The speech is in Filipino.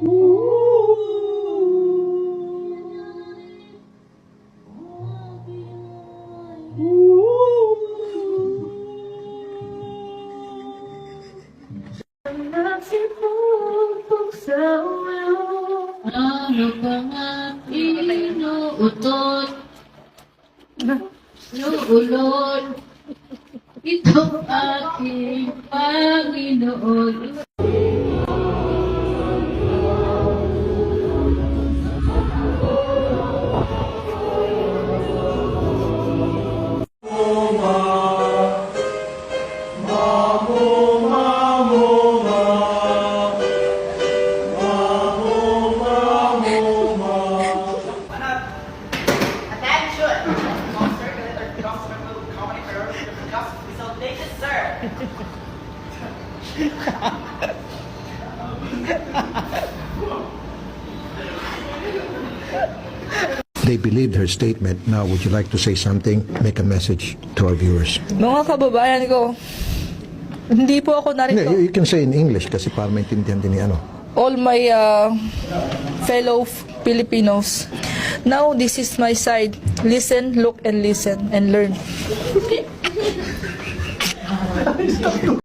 Ano ba nga inuutot? Nuulol, ito aking Panginoon. They believed her statement. Now, would you like to say something? Make a message to our viewers. Mga kababayan ko, hindi po ako narito. You can say in English kasi para maintindihan din ni ano. All my fellow Filipinos, now this is my side. Listen, look, and listen, and learn.